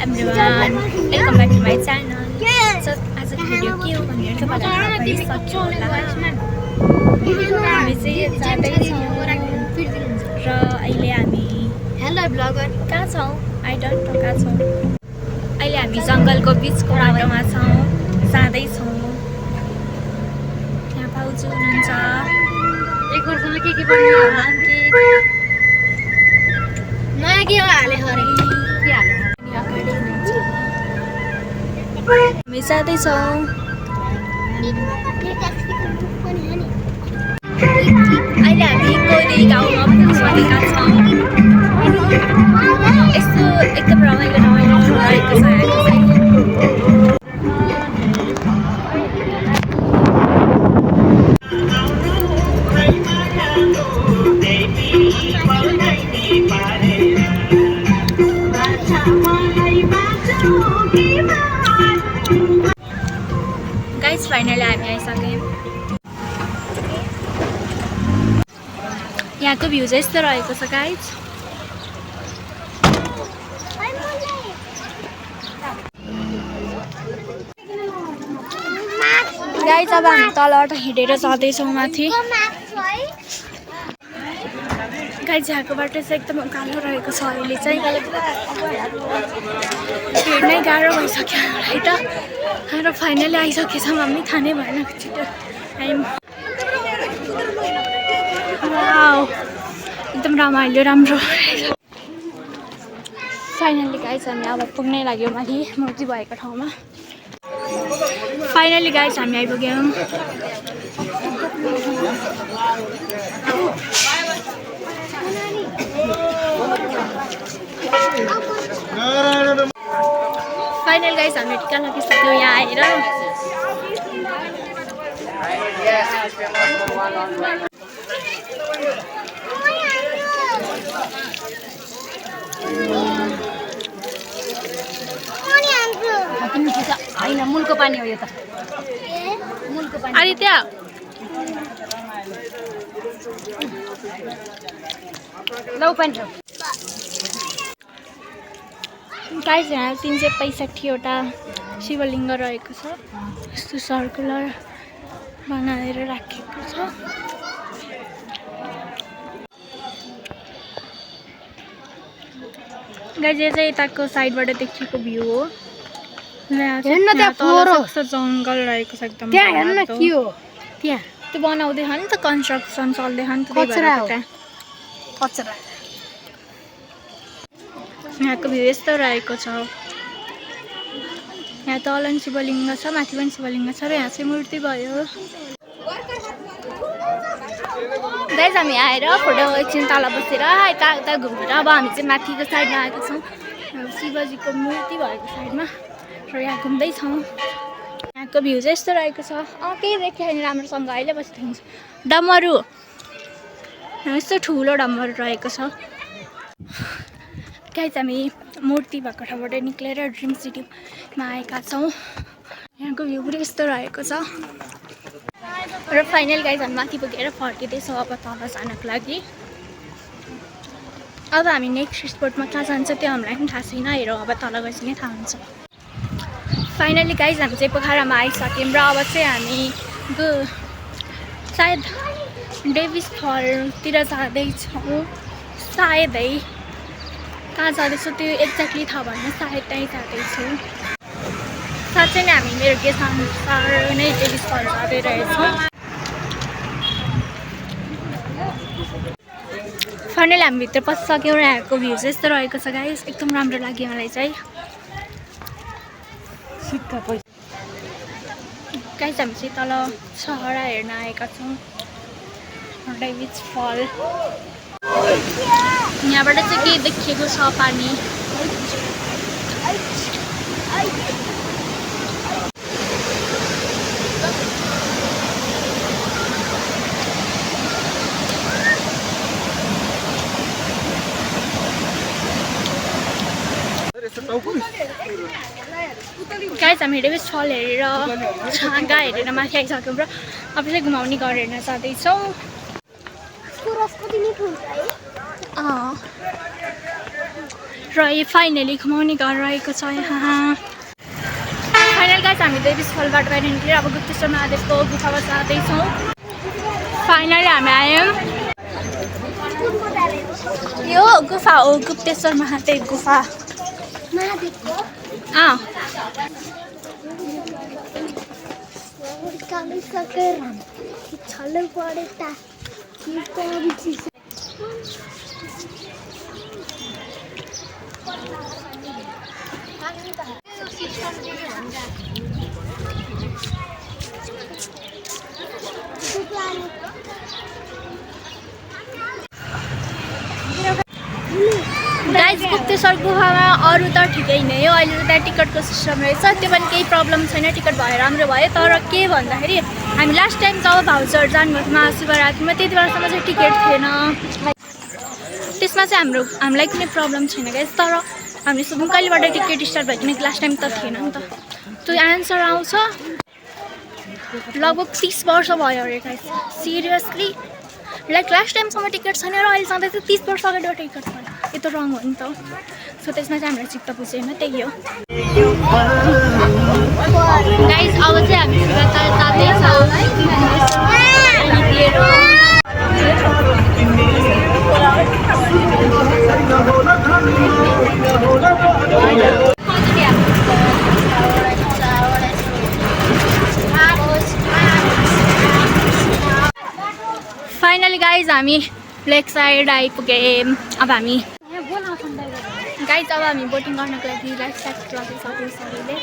everyone, welcome back to my channel. So आज को video के हो भनेर तपाईलाई थाहा भइसक्यो होला। हामी चाहिँ जाँदै छौँ र अहिले हामी हेलो ब्लगर कहाँ छौँ? आई डोन्ट नो कहाँ छौँ। अहिले हामी जंगलको बीचको बाटोमा छौँ, जाँदै छौँ। यहाँ पाउजु हुनुहुन्छ। एक वर्षमा के पर्ने होला अंकित? नयाँ के हाले हरे के हाले हामी जाँदैछौँ। अहिले हामी कोइली गाउँमा पुगिसकेका छौँ। यस्तो एकदम रमाइलो रमाइलो रहेको छ यहाँको चाहिँ। गाइस फाइनली हामी आइसक्यौँ। यहाँको भ्यू चाहिँ यस्तो रहेको छ गाइस। गाइस अब हामी तलबाट हिँडेर जाँदैछौँ माथि। गाइस यहाँको बाटो चाहिँ एकदम उकालो रहेको छ। अहिले चाहिँ हिँड्नै गाह्रो भइसक्यो हामीलाई त। र फाइनली आइसकेछौँ हामी। थाहा नै भएन छिटो वाउ एकदम रमाइलो राम्रो। फाइनली गाइस हामी अब पुग्नै लाग्यो माथि मूर्ति भएको ठाउँमा। फाइनली गाइस हामी आइपुग्यौँ। फाइनल गाइस हामी टिका लगाइसक्यौँ यहाँ आएर। होइन मूलको पानी हो यो त। मूलको पानी आदित्य लौ पानी छ। गाइस यहाँ 365 वटा शिवलिङ्ग रहेको छ। यस्तो सर्कुलर बनाएर राखेको छ। गाइस यो चाहिँ यताको साइडबाट देखेको भ्यू हो। जङ्गल रहेको छ एकदम। त्यहाँ हेर्नु न के हो त्यहाँ। त्यो बनाउँदै नि त, कन्स्ट्रक्सन चल्दै नि त। कचरा हो कचरा। यहाँको भ्यू यस्तो रहेको छ। यहाँ तल पनि शिवलिङ्ग छ, माथि पनि शिवलिङ्ग छ र यहाँ चाहिँ मूर्ति भयो। गाइस हामी आएर फोटो एकछिन तल बसेर यता घुमेर अब हामी चाहिँ माथिको साइडमा आएको छौँ। शिवजीको मूर्ति भएको साइडमा र यहाँ घुम्दैछौँ। यहाँको भ्यू चाहिँ यस्तो रहेको छ। केही देखियो भने राम्रोसँग अहिले बसिदिन्छ। डमरू यस्तो ठुलो डमरू रहेको छ। गाइस हामी मूर्ति भएको ठाउँबाट निक्लेर ड्रिम सिटीमा आएका छौँ। यहाँको भ्यू पनि यस्तो रहेको छ। र फाइनल गाइस हामी माथि पुगेर फर्किँदैछौँ अब तल जानको लागि। अब हामी नेक्स्ट स्पोटमा कहाँ जान्छ त्यो हामीलाई पनि थाहा छैन। हेरौँ अब तल गएपछि थाहा हुन्छ। फाइनली गाइस हामी चाहिँ पोखरामा आइसक्यौँ र अब चाहिँ हामी सायद डेभिस फलतिर जाँदैछौँ। सायदै कहाँ जाँदैछौँ त्यो एक्ज्याक्टली थाहा भएन। सायद त्यहीँ जाँदैछौँ। साँच्चै नै हामी मेरो गेस अनुसार नै डेभिस फल जाँदै रहेछौँ। फाइनली हामी भित्र पसिसक्यौँ र यहाँको भ्यू चाहिँ यस्तो रहेको छ गाइस। एकदम राम्रो लाग्यो मलाई चाहिँ। गाइस हामी चाहिँ तल सहरा हेर्न आएका छौँ। डेभिस फल यहाँबाट चाहिँ के देखिएको छ पानी। गाइस हामी डेभिस फल हेरेर छाँगा हेरेर माथि आइसक्यौँ र अब चाहिँ घुमाउने घर हेर्न जाँदैछौँ। र यो फाइनली घुमाउने घर रहेको छ यहाँ। फाइनल गाइस हामी देवीस्थलबाट बाहिर निस्केर अब गुप्तेश्वर महादेवको गुफामा जाँदैछौँ। फाइनली हामी आयौँ। यो गुफा हो गुप्तेश्वर महादेव गुफा। गाइस गुप्तेश्वर गुफामा अरू त ठिकै नै हो, अहिले त त्यहाँ टिकटको सिस्टम रहेछ, त्यो पनि केही प्रब्लम छैन, टिकट भयो राम्रो भयो। तर के भन्दाखेरि हामी लास्ट टाइम जब भाउजूहरू जानुभएको थियो महाशिवरात्रिमा त्यति बेलासम्म चाहिँ टिकट थिएन, त्यसमा चाहिँ हामीलाई कुनै प्रब्लम छैन गाइस। तर हामी सुबुङ कहिलेबाट टिकट स्टार्ट भएको किनकि लास्ट टाइम त थिएन नि त। त्यो एन्सर आउँछ लगभग 30 वर्ष भयो अरे गाइस, सिरियसली। लाइक लास्ट टाइमसम्म टिकट छैन र अहिले सधैँ चाहिँ 30 वर्ष अगाडिबाट टिकट छैन, यो त रङ हो नि त। सो त्यसमा चाहिँ हामीलाई चित्त बुझेन, त्यही हो गाइस। अब चाहिँ हामी शिवताल जाँदैछौँ। फाइनली गाइज हामी लेक साइड आइपुग्यौँ। अब हामी गाइज बोटिङ गर्नको लागि लाइफ ज्याकेट लगाइसक्यौँ सबैले।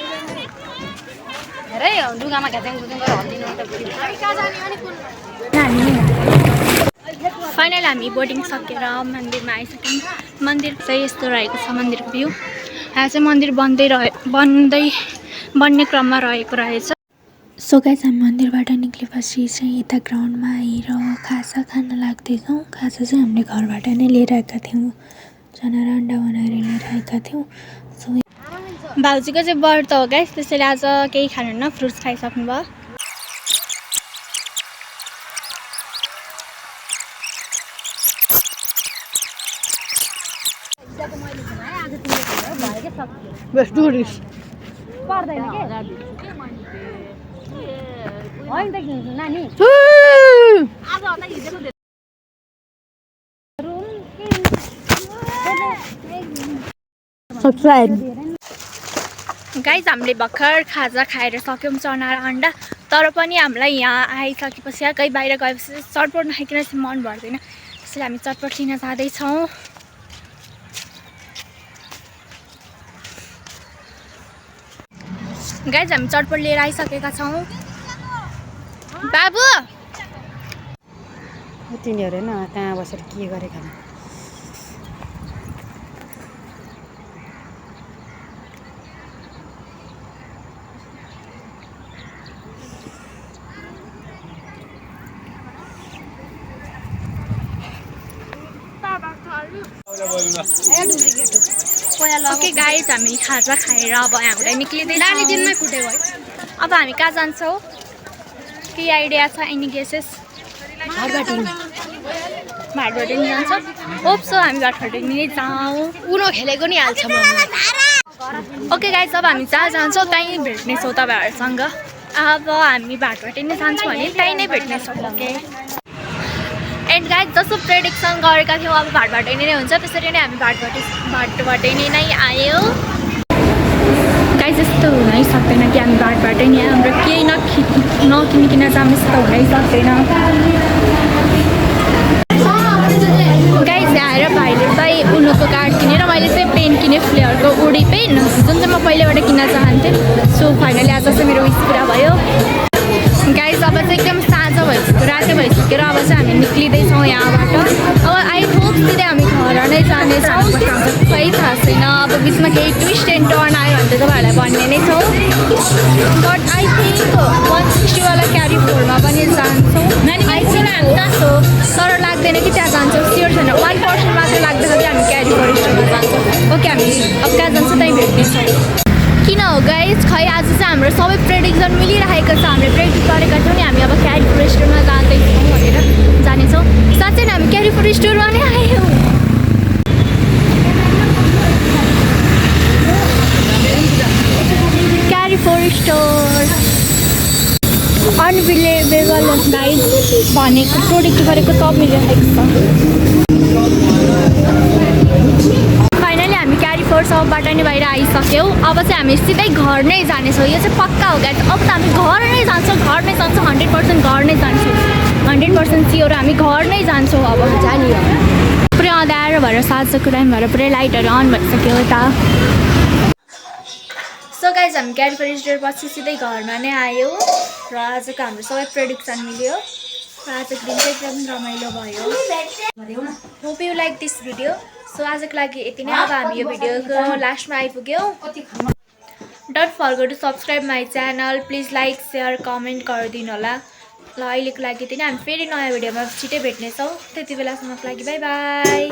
फाइनल हामी बोटिङ सकेर मन्दिरमा आइसक्यौँ। मन्दिर चाहिँ यस्तो रहेको छ मन्दिरको भ्यू। यहाँ चाहिँ मन्दिर बन्ने क्रममा रहेको रहेछ। सो गाइस हामी मन्दिरबाट निक्लेपछि चाहिँ यता ग्राउन्डमा आएर खाजा खान लाग्दैछौँ। खाजा चाहिँ हामीले घरबाट नै लिएर आएका थियौँ, चना र अन्डा बनाएर लिएर आएका थियौँ। सो भाउजूको चाहिँ व्रत हो गाइस, त्यसैले आज केही खानुहुन्न, फ्रुट्स खाइसक्नु भयो। गाइस हामीले भर्खर खाजा खाएर सक्यौँ चना र अन्डा। तर पनि हामीलाई यहाँ आइसकेपछि या कहीँ बाहिर गएपछि चटपट नखाइकन चाहिँ मन भर्दैन, त्यसैले हामी चटपट लिन जाँदैछौँ। गाइस हामी चटपट लिएर आइसकेका छौँ। बाबु तिनीहरू होइन कहाँ बसेर के गरेका ओके गाइस हामी खाजा खाएर अब यहाँबाट निक्लिँदैछौँ। अब हामी कहाँ जान्छौँ, के आइडिया छ? Any guesses? भाटभटेनी जान्छ। होप्सो हामी भाटभटेनी नै जाउँ। उनो खेलेको नि हाल्छ म। ओके गाइस अब हामी जहाँ जान्छौँ त्यहीँ भेट्नेछौँ तपाईँहरूसँग। अब हामी भाटभटेनी जान्छौँ भने त्यहीँ नै भेट्नेछौँ। ओके एन्ड गाइस जस्तो प्रेडिक्सन गरेका थियौँ अब भाटभटेनी नै हुन्छ, त्यसरी नै हामी भाटभटेनी नै आयो। गाइस यस्तो हुनै सक्दैन कि हामी भाटभटेनी हाम्रो केही नकिनिकन जानु, यस्तो हुनै सक्दैन। गाइस आएर भाइले चाहिँ उनको कार्ड किनेर मैले चाहिँ पेन किनेँ, फ्लेयरको उडी पेन, जुन चाहिँ म पहिलेबाट किन्न चाहन्थेँ। सो फाइनली आज चाहिँ मेरो विस पुरा भयो। गाइस अब चाहिँ एकदम साँझ भइसक्यो, राति भइसक्यो र अब चाहिँ हामी निक्लिँदैछौँ यहाँबाट। अब आई होप सिधै हामी घर नै जानेछौँ, खै थाहा छैन। अब बिचमा केही ट्विस्ट एन्ड टर्न आयो भने चाहिँ तपाईँहरूलाई भन्ने नै छौँ। बट आई थिङ्क 160 वाला क्यारी 4मा पनि जान्छौँ आई थिङ्क हो। तर लाग्दैन कि त्यहाँ जान्छौँ, स्योर छैन। 1% मात्रै लाग्दैन कि हामी क्यारी 4 स्टोरमा जान्छौँ। ओके हामी अब कहाँ जान्छौँ त्यहीँ भेट्नेछौँ। किन हो गाइस, खै आज चाहिँ हाम्रो सबै प्रेडिक्सन मिलिरहेको छ। हामीले प्रेडिक्ट गरेका थियौँ नि हामी अब क्यारी 4 स्टोरमा जाँदैछौँ भनेर जानेछौँ। साँच्चै नै हामी क्यारी 4 स्टोरमा नै आयौँ। स्टोर अनबिलिभेबल गाइज भनेको प्रोडक्ट गरेको सब मिलिरहेको छ। फाइनली हामी क्यारी फोर सपबाट नै बाहिर आइसक्यौँ। अब चाहिँ हामी सिधै घर नै जानेछौँ। यो चाहिँ पक्का हो गाइज। अब त हामी घर नै जान्छौँ 100% घर नै जान्छौँ 100% स्योर हामी घर नै जान्छौँ। अब जानियो पुरै अँध्यारो भएर साँझको टाइम भएर पुरै लाइटहरू अन भइसक्यो यता। सो गाइज हामी क्यारी फोर स्टोर पछि सिधै घरमा नै आयौँ र आजको हाम्रो सबै प्रोडक्सन मिल्यो र आजको दिन चाहिँ एकदम रमाइलो भयो। Hope you like this video. So आजको लागि यति नै। अब हामी यो भिडियोको लास्टमा आइपुग्यौँ। Don't forget to subscribe my channel. Please like share comment गरिदिनु होला। ल अहिलेको लागि यति नै। हामी फेरि नयाँ भिडियोमा छिटै भेट्नेछौँ। त्यति बेलासम्मको लागि बाई बाई।